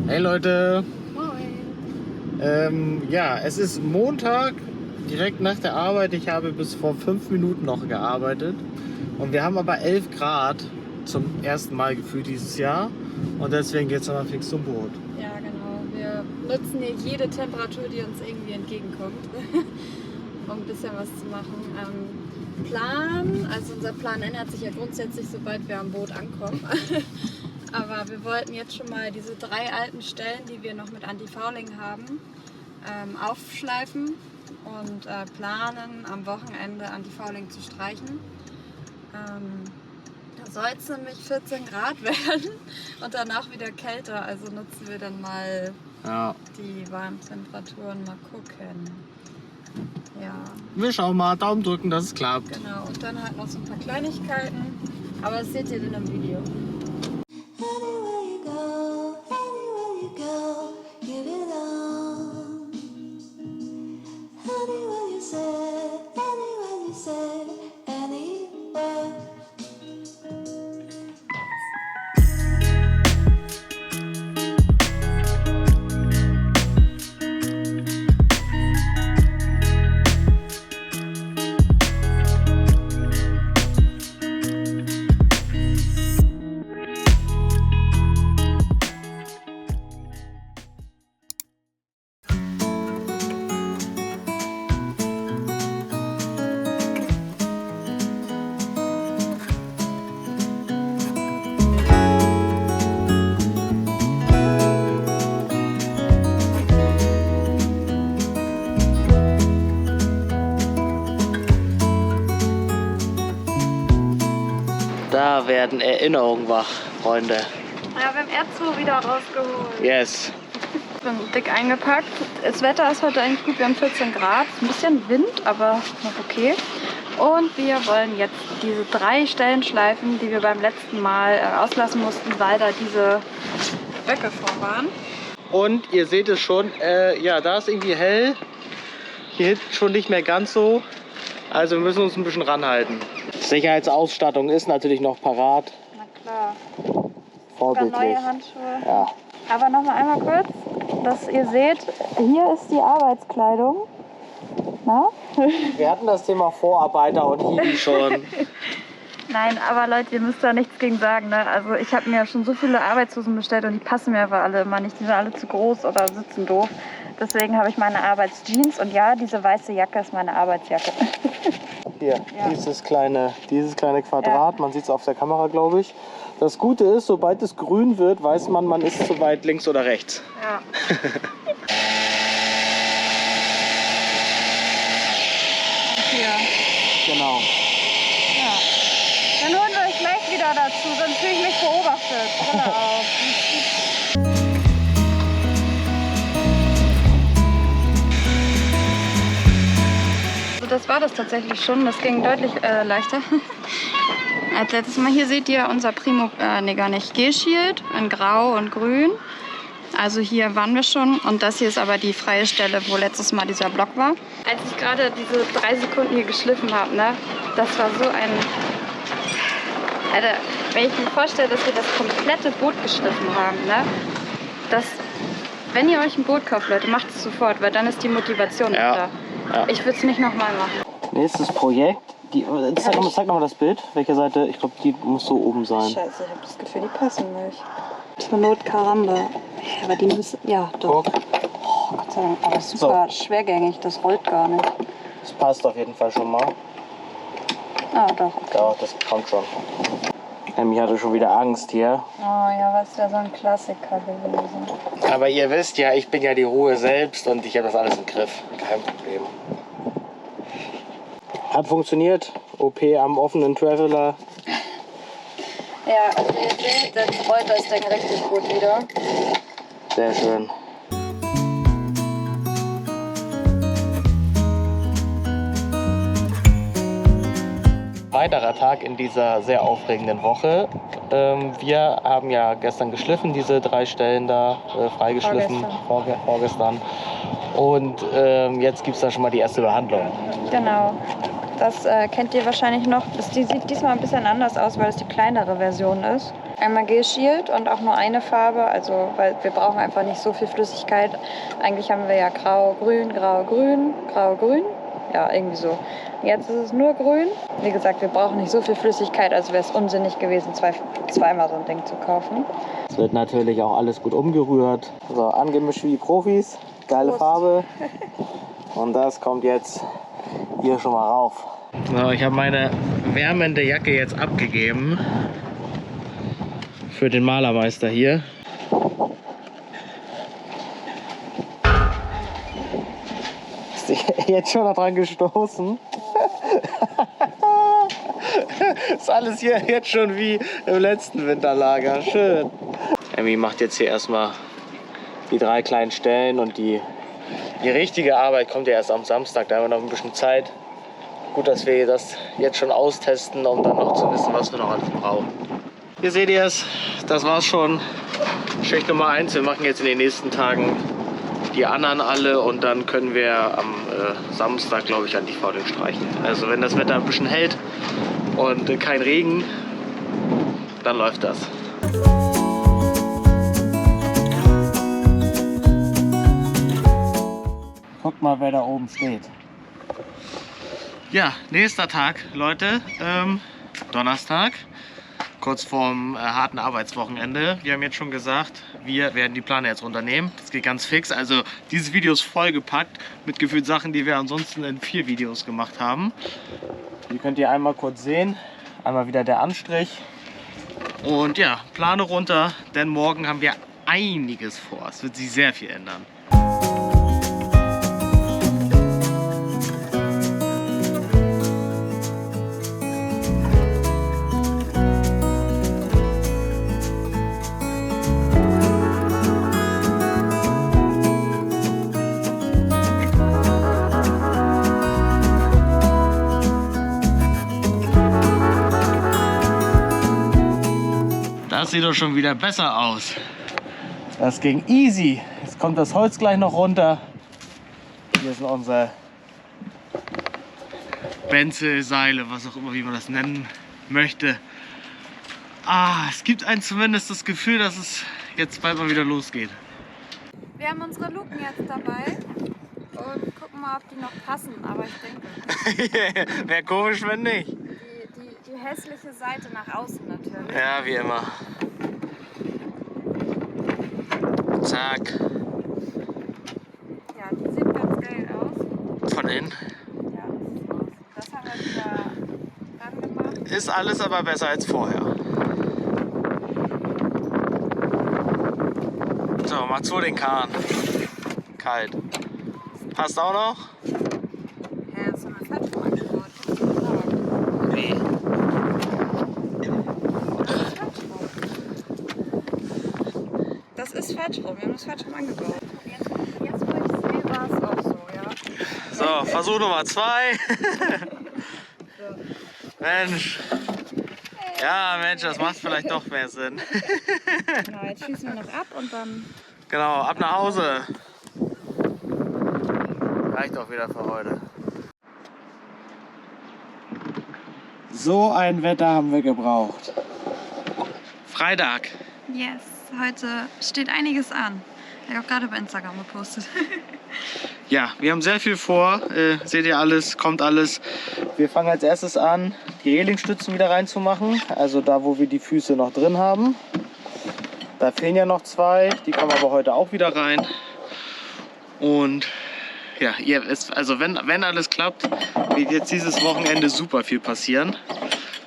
Hey Leute! Moin! Ja, es ist Montag, direkt nach der Arbeit. Ich habe bis vor 5 Minuten noch gearbeitet. Und wir haben aber 11 Grad zum ersten Mal gefühlt dieses Jahr. Und deswegen geht es nochmal fix zum Boot. Ja, genau. Wir nutzen hier jede Temperatur, die uns irgendwie entgegenkommt, um ein bisschen was zu machen. Also unser Plan ändert sich ja grundsätzlich, sobald wir am Boot ankommen. Aber wir wollten jetzt schon mal diese 3 alten Stellen, die wir noch mit Anti-Fouling haben, aufschleifen und planen, am Wochenende Anti-Fouling zu streichen. Da soll es nämlich 14 Grad werden und danach wieder kälter. Also nutzen wir dann mal die warmen Temperaturen, mal gucken. Ja. Wir schauen mal, Daumen drücken, dass es klappt. Genau, und dann halt noch so ein paar Kleinigkeiten. Aber das seht ihr dann im Video. Da werden Erinnerungen wach, Freunde. Ja, wir haben R2 wieder rausgeholt. Yes. Ich bin dick eingepackt. Das Wetter ist heute eigentlich gut. Wir haben 14 Grad. Ein bisschen Wind, aber noch okay. Und wir wollen jetzt diese 3 Stellen schleifen, die wir beim letzten Mal auslassen mussten, weil da diese Böcke vor waren. Und ihr seht es schon, ja, da ist irgendwie hell. Hier hinten schon nicht mehr ganz so. Also wir müssen uns ein bisschen ranhalten. Sicherheitsausstattung ist natürlich noch parat. Na klar. Vorbildlich. Neue Handschuhe. Ja. Aber noch mal einmal kurz, dass ihr seht, hier ist die Arbeitskleidung. Na? Wir hatten das Thema Vorarbeiter und Hiwi schon. Nein, aber Leute, ihr müsst da nichts gegen sagen. Ne? Also ich habe mir schon so viele Arbeitshosen bestellt und die passen mir aber alle immer nicht. Die sind alle zu groß oder sitzen doof. Deswegen habe ich meine Arbeitsjeans und ja, diese weiße Jacke ist meine Arbeitsjacke. Hier, ja. dieses kleine Quadrat, ja. Man sieht es auf der Kamera, glaube ich. Das Gute ist, sobald es grün wird, weiß man, man ist zu weit links oder rechts. Ja. Hier. Genau. Ja. Dann holen wir euch gleich wieder dazu, sonst fühle ich mich beobachtet. Brille auf. Das war das tatsächlich schon. Das ging deutlich leichter als letztes Mal. Hier seht ihr unser Primo, G-Shield in Grau und Grün. Also hier waren wir schon und das hier ist aber die freie Stelle, wo letztes Mal dieser Block war. Als ich gerade diese 3 Sekunden hier geschliffen habe, ne, das war so ein... Alter, wenn ich mir vorstelle, dass wir das komplette Boot geschliffen haben, ne, wenn ihr euch ein Boot kauft, Leute, macht es sofort, weil dann ist die Motivation da. Ja. Ich würde es nicht nochmal machen. Nächstes Projekt. Zeig nochmal das Bild. Welche Seite? Ich glaube, die muss so oben sein. Scheiße, ich habe das Gefühl, die passen nicht. Zur Not Karamba. Aber die müssen... Ja, doch. Oh, Gott sei Dank. Aber super schwergängig. Das rollt gar nicht. Das passt auf jeden Fall schon mal. Ah, doch. Okay. Ja, das kommt schon. Ich hatte schon wieder Angst hier. Oh ja, was ist ja so ein Klassiker gewesen. Aber ihr wisst ja, ich bin ja die Ruhe selbst und ich habe das alles im Griff. Kein Problem. Hat funktioniert. OP am offenen Traveler. Ja, also ihr seht, jetzt rollt das Ding richtig gut wieder. Sehr schön. Weiterer Tag in dieser sehr aufregenden Woche. Wir haben ja gestern geschliffen, diese 3 Stellen da freigeschliffen, vorgestern. Und jetzt gibt es da schon mal die erste Behandlung. Genau. Das kennt ihr wahrscheinlich noch. Die sieht diesmal ein bisschen anders aus, weil es die kleinere Version ist. Einmal Gel-Shield und auch nur eine Farbe, also weil wir brauchen einfach nicht so viel Flüssigkeit. Eigentlich haben wir ja grau, grün, grau, grün, grau, grün. Ja, irgendwie so. Jetzt ist es nur grün. Wie gesagt, wir brauchen nicht so viel Flüssigkeit, also wäre es unsinnig gewesen, zweimal so ein Ding zu kaufen. Es wird natürlich auch alles gut umgerührt. So, angemischt wie die Profis. Geile Prost. Farbe. Und das kommt jetzt hier schon mal rauf. So, ich habe meine wärmende Jacke jetzt abgegeben. Für den Malermeister hier. Ist jetzt schon daran gestoßen? Ist alles hier jetzt schon wie im letzten Winterlager. Schön. Emmy macht jetzt hier erstmal die 3 kleinen Stellen und die richtige Arbeit kommt ja erst am Samstag. Da haben wir noch ein bisschen Zeit. Gut, dass wir das jetzt schon austesten, um dann noch zu wissen, was wir noch alles brauchen. Hier seht ihr es, das war's schon. Schicht Nummer 1. Wir machen jetzt in den nächsten Tagen die anderen alle und dann können wir am Samstag, glaube ich, an die Fauling streichen. Also wenn das Wetter ein bisschen hält und kein Regen, dann läuft das. Guckt mal, wer da oben steht. Ja, nächster Tag, Leute. Donnerstag. Kurz vorm harten Arbeitswochenende. Wir haben jetzt schon gesagt, wir werden die Plane jetzt runternehmen. Das geht ganz fix. Also dieses Video ist vollgepackt mit gefühlt Sachen, die wir ansonsten in 4 Videos gemacht haben. Die könnt ihr einmal kurz sehen. Einmal wieder der Anstrich. Und ja, Plane runter, denn morgen haben wir einiges vor. Es wird sich sehr viel ändern. Das sieht doch schon wieder besser aus. Das ging easy. Jetzt kommt das Holz gleich noch runter. Hier sind unsere Benzelseile, was auch immer, wie man das nennen möchte. Es gibt einem zumindest das Gefühl, dass es jetzt bald mal wieder losgeht. Wir haben unsere Luken jetzt dabei und gucken mal, ob die noch passen, aber ich denke... Wäre komisch, wenn nicht. Die hässliche Seite nach außen natürlich. Ja, wie immer. Zack. Ja, die sieht ganz geil aus. Von innen. Ja, das haben wir wieder dran gemacht. Ist alles aber besser als vorher. So, mal zu den Kahn. Kalt. Passt auch noch? Ja, das haben wir falsch angebaut. Wie? Das ist falsch rum, wir haben das falsch rum angebaut. Jetzt wo ich sehe, war es auch so, ja. So, Versuch Nummer 2. Mensch. Ja, Mensch, das macht vielleicht doch mehr Sinn. Genau, jetzt schießen wir noch ab und dann... Genau, ab nach Hause. Reicht auch wieder für heute. So ein Wetter haben wir gebraucht. Freitag. Yes, heute steht einiges an. Ich habe auch gerade bei Instagram gepostet. Ja, wir haben sehr viel vor. Seht ihr alles, kommt alles. Wir fangen als erstes an, die Relingstützen wieder reinzumachen. Also da, wo wir die Füße noch drin haben. Da fehlen ja noch 2. Die kommen aber heute auch wieder rein. Und ja, also wenn alles klappt, wird jetzt dieses Wochenende super viel passieren.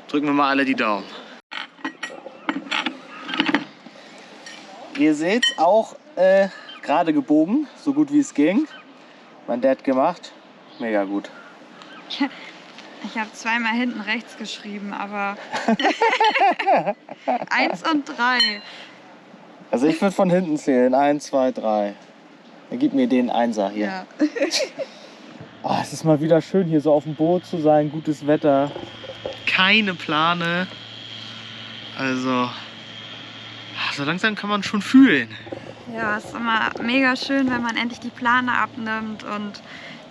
Drücken wir mal alle die Daumen. Ihr seht auch gerade gebogen, so gut wie es ging. Mein Dad gemacht, mega gut. Ich habe zweimal hinten rechts geschrieben, aber 1 und 3. Also ich würde von hinten zählen, 1, 2, 3. Dann gib mir den Einser hier. Ja. Es ist mal wieder schön hier so auf dem Boot zu sein, gutes Wetter. Keine Plane. Also so langsam kann man schon fühlen. Ja, es ist immer mega schön, wenn man endlich die Plane abnimmt und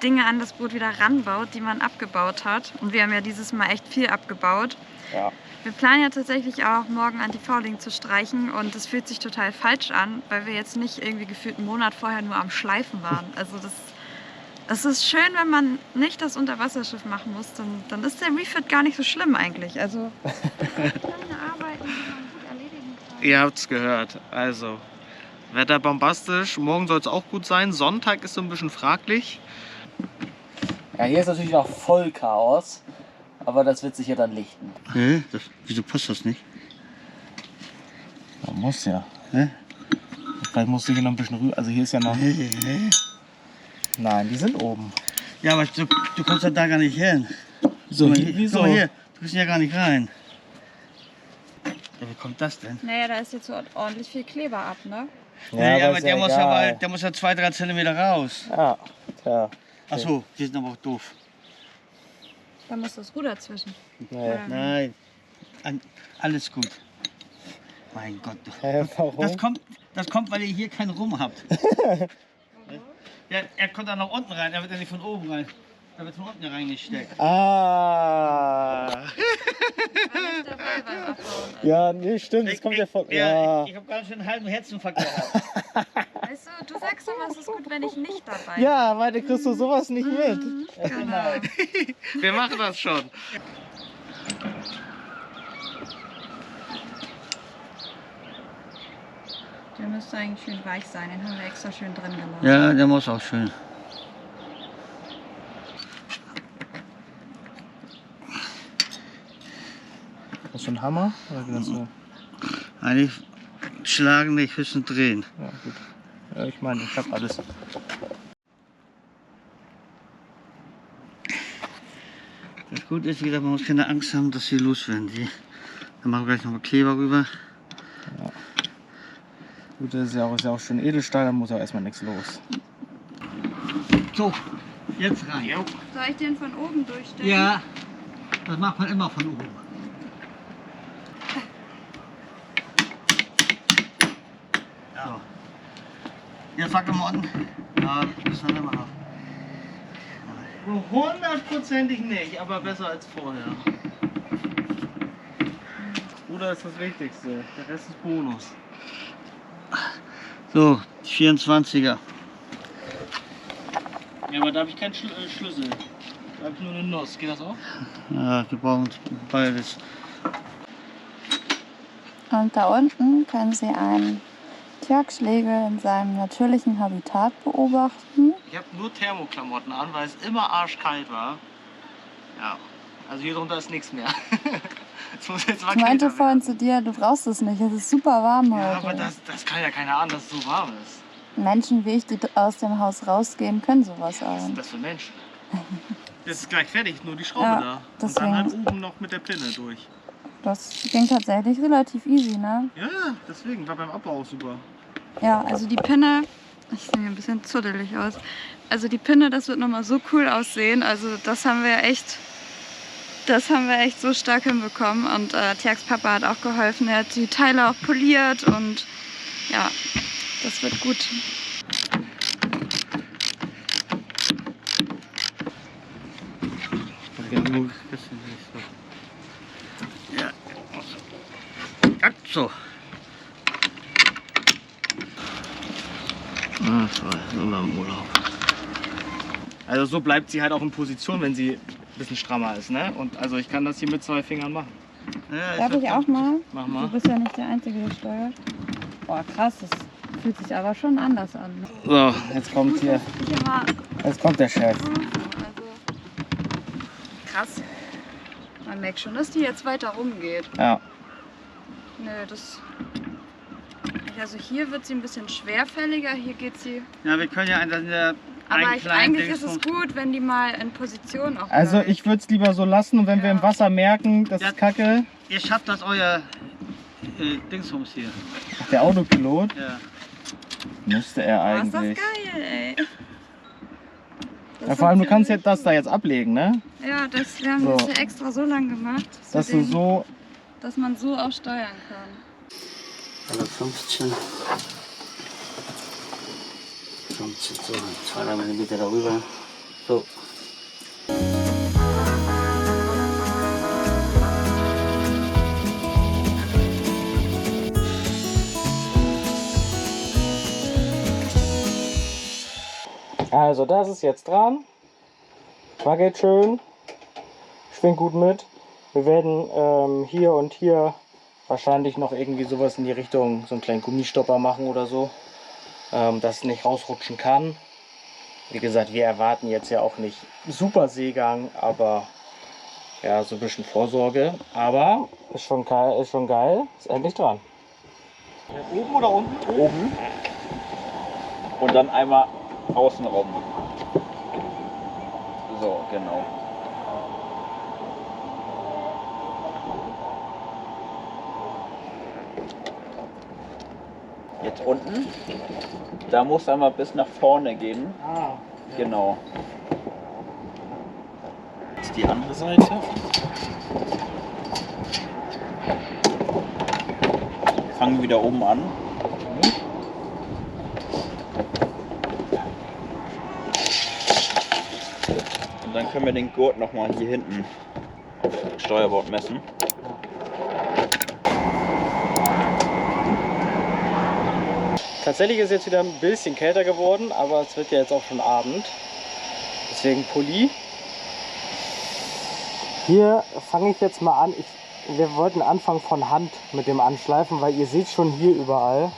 Dinge an das Boot wieder ranbaut, die man abgebaut hat. Und wir haben ja dieses Mal echt viel abgebaut. Ja. Wir planen ja tatsächlich auch, morgen Anti-Fouling zu streichen und das fühlt sich total falsch an, weil wir jetzt nicht irgendwie gefühlt einen Monat vorher nur am Schleifen waren. Also das ist schön, wenn man nicht das Unterwasserschiff machen muss, dann ist der Refit gar nicht so schlimm eigentlich. Also kleine Arbeiten, die man gut erledigen kann. Ihr habt's gehört. Also, Wetter bombastisch. Morgen soll es auch gut sein. Sonntag ist so ein bisschen fraglich. Ja, hier ist natürlich noch voll Chaos. Aber das wird sich ja dann lichten. Hä? Wieso passt das nicht? Man muss ja. Hä? Vielleicht musst du hier noch ein bisschen rüber. Also hier ist ja noch... Hä? Nein, die sind oben. Ja, aber du kommst ja da gar nicht hin. So, Guck mal, wieso? Guck mal hier, du bist ja gar nicht rein. Ja, wie kommt das denn? Naja, da ist jetzt so ordentlich viel Kleber ab, ne? Nee, aber ist der, ja muss egal. der muss ja 2-3 Zentimeter raus. Ja, tja. Achso, die sind aber auch doof. Da muss das Ruder zwischen. Nee. Nein, alles gut. Mein Gott. Warum? Das kommt, weil ihr hier keinen Rum habt. Ja, er kommt da nach unten rein, er wird ja nicht von oben rein. Er wird von unten reingesteckt. Ah. War nicht dabei beim Abbauen. Also. Ja, nee, stimmt. Das kommt ja von... Ja. Ich habe ganz schön einen halben Herzinfarkt gehabt. Weißt du sagst immer, es ist gut, wenn ich nicht dabei bin. Ja, weil du kriegst du sowas nicht mit. Genau. Wir machen das schon. Der müsste eigentlich schön weich sein, den haben wir extra schön drin gelassen. Ja, der muss auch schön. Hast du einen Hammer? Oder geht das so? Eigentlich schlagen nicht, höchstens drehen. Ja, gut. Ja, ich meine, ich hab alles. Das Gute ist, wie gesagt, man muss keine Angst haben, dass sie loswerden. Dann machen wir gleich noch mal Kleber rüber. Gut, das ist ja auch schön Edelstahl, da muss auch erstmal nichts los. So, jetzt rein. Soll ich den von oben durchstellen? Ja, das macht man immer von oben. So. Jetzt sag mal unten. Ja, das müssen wir immer noch. Hundertprozentig nicht, aber besser als vorher. Ruder ist das Wichtigste, der Rest ist Bonus. So, 24er. Ja, aber da habe ich keinen Schlüssel. Da habe ich nur eine Nuss. Geht das auch? Ja, wir brauchen beides. Und da unten können Sie einen Tjörgschlegel in seinem natürlichen Habitat beobachten. Ich habe nur Thermoklamotten an, weil es immer arschkalt war. Ja, also hier drunter ist nichts mehr. Es muss jetzt mal Ich meinte kälter vorhin werden. zu dir, du brauchst es nicht, es ist super warm Ja, heute. aber das kann ja keiner ahnen, dass es so warm ist. Menschen wie ich, die aus dem Haus rausgehen, können sowas Was sind ahnen. das für Menschen? Das ist gleich fertig, nur die Schraube Ja, da. Und deswegen. dann halt oben noch mit der Pinne durch. Das ging tatsächlich relativ easy, ne? Ja, deswegen war beim Abbau auch super. Ja, also die Pinne, ich sehe ein bisschen zuddelig aus. Also die Pinne, das wird nochmal so cool aussehen. Also das haben wir echt so stark hinbekommen. Und Tjags Papa hat auch geholfen. Er hat die Teile auch poliert und ja, das wird gut. Ja. So. Ah, toll, immer im Urlaub. Also so bleibt sie halt auch in Position, wenn sie ein bisschen strammer ist, ne? Und also ich kann das hier mit 2 Fingern machen. Ja, Darf ich auch mal? Mach Du mal. bist ja nicht der Einzige, der steuert. Boah, krass, das fühlt sich aber schon anders an. So, jetzt kommt hier. Hier mal Jetzt kommt der Chef. also, krass. Man merkt schon, dass die jetzt weiter rumgeht. Ja. Nö, das... Also hier wird sie ein bisschen schwerfälliger, hier geht sie... Ja, wir können ja einen Aber eigentlich ist es gut, wenn die mal in Position auch Also bleibt. ich würde es lieber so lassen und wenn wir im Wasser merken, das Ja. ist kacke. Ihr schafft das euer Dingsbums hier. Ach, der Autopilot Ja. müsste er Oh, ist das eigentlich. geil, ey. Ja, vor allem du kannst jetzt das da jetzt ablegen, ne? Ja, wir haben So. das ja extra so lang gemacht, Dass du so. dass man so auch steuern kann. 15. 15, so, 2 mm darüber. So. Also das ist jetzt dran. Wackelt schön. Schwingt gut mit. Wir werden hier und hier wahrscheinlich noch irgendwie sowas in die Richtung, so einen kleinen Gummistopper machen oder so, dass es nicht rausrutschen kann. Wie gesagt, wir erwarten jetzt ja auch nicht super Seegang, aber ja, so ein bisschen Vorsorge. Aber ist schon geil, ist endlich dran. Oben oder unten? Oben. Und dann einmal außen rum. So, genau. Jetzt unten. Da muss einmal bis nach vorne gehen. Ah, Genau. Jetzt die andere Seite. Fangen wieder oben an. Und dann können wir den Gurt nochmal hier hinten auf dem Steuerbord messen. Tatsächlich ist jetzt wieder ein bisschen kälter geworden, aber es wird ja jetzt auch schon Abend. Deswegen Pulli. Hier fange ich jetzt mal an. Wir wollten anfangen von Hand mit dem Anschleifen, weil ihr seht schon hier überall.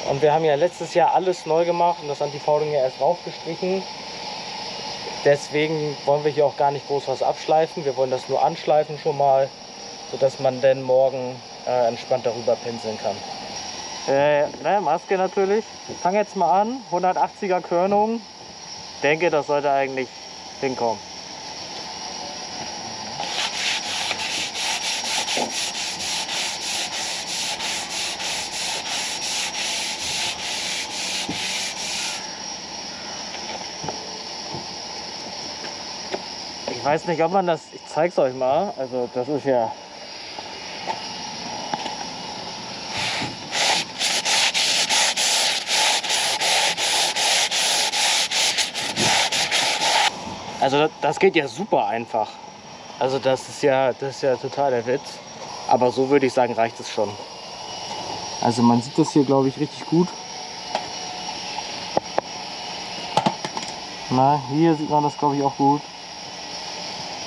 Und wir haben ja letztes Jahr alles neu gemacht und das Antifouling ja erst raufgestrichen. Deswegen wollen wir hier auch gar nicht groß was abschleifen. Wir wollen das nur anschleifen schon mal, sodass man dann morgen entspannt darüber pinseln kann. Maske natürlich. Ich fange jetzt mal an. 180er Körnung. Denke, das sollte eigentlich hinkommen. Ich weiß nicht, ob man das. Ich zeig's euch mal. Also das ist ja. Also das geht ja super einfach. Also das ist ja total der Witz. Aber so würde ich sagen, reicht es schon. Also man sieht das hier, glaube ich, richtig gut. Na, hier sieht man das, glaube ich, auch gut.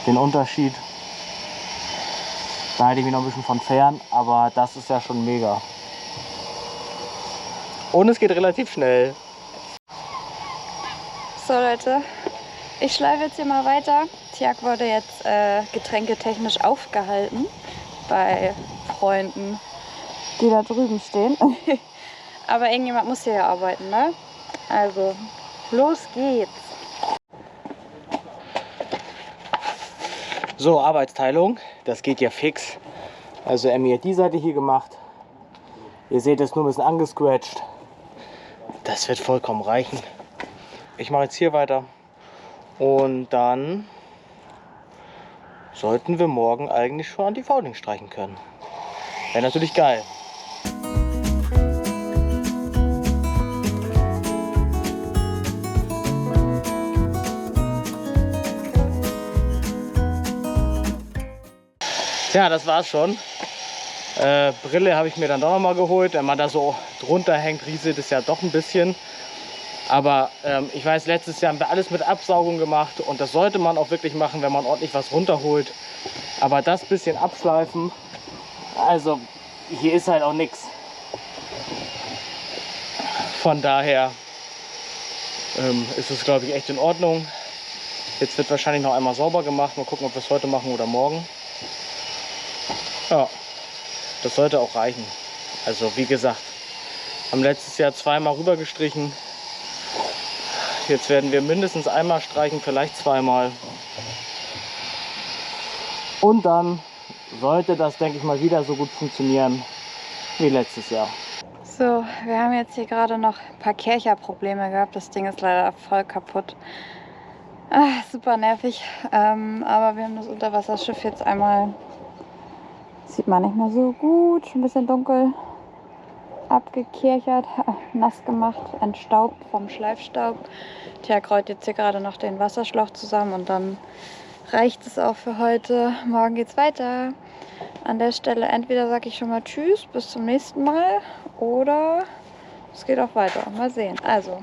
Den Unterschied. Da halte ich mich noch ein bisschen von fern, aber das ist ja schon mega. Und es geht relativ schnell. So Leute, ich schleife jetzt hier mal weiter. Tiag wurde jetzt getränketechnisch aufgehalten bei Freunden, die da drüben stehen. Aber irgendjemand muss hier ja arbeiten, ne? Also, los geht's. So, Arbeitsteilung, das geht ja fix. Also Emmy hat die Seite hier gemacht. Ihr seht es nur ein bisschen angescratcht. Das wird vollkommen reichen. Ich mache jetzt hier weiter. Und dann sollten wir morgen eigentlich schon Antifouling streichen können. Wäre natürlich geil. Tja, das war's schon. Brille habe ich mir dann doch noch mal geholt. Wenn man da so drunter hängt, rieselt es ja doch ein bisschen. Aber ich weiß, letztes Jahr haben wir alles mit Absaugung gemacht und das sollte man auch wirklich machen, wenn man ordentlich was runterholt. Aber das bisschen abschleifen, also hier ist halt auch nichts. Von daher ist es, glaube ich, echt in Ordnung. Jetzt wird wahrscheinlich noch einmal sauber gemacht. Mal gucken, ob wir es heute machen oder morgen. Ja, das sollte auch reichen. Also wie gesagt, haben letztes Jahr zweimal rüber gestrichen. Jetzt werden wir mindestens einmal streichen, vielleicht zweimal. Und dann sollte das, denke ich mal, wieder so gut funktionieren wie letztes Jahr. So, wir haben jetzt hier gerade noch ein paar Kercher-Probleme gehabt. Das Ding ist leider voll kaputt. Super nervig. Aber wir haben das Unterwasserschiff jetzt einmal, sieht man nicht mehr so gut, schon ein bisschen dunkel, abgekerchert, nass gemacht, entstaubt vom Schleifstaub. Tiag rollt jetzt hier gerade noch den Wasserschlauch zusammen und dann reicht es auch für heute. Morgen geht's weiter. An der Stelle entweder sage ich schon mal Tschüss, bis zum nächsten Mal, oder es geht auch weiter. Mal sehen. Also,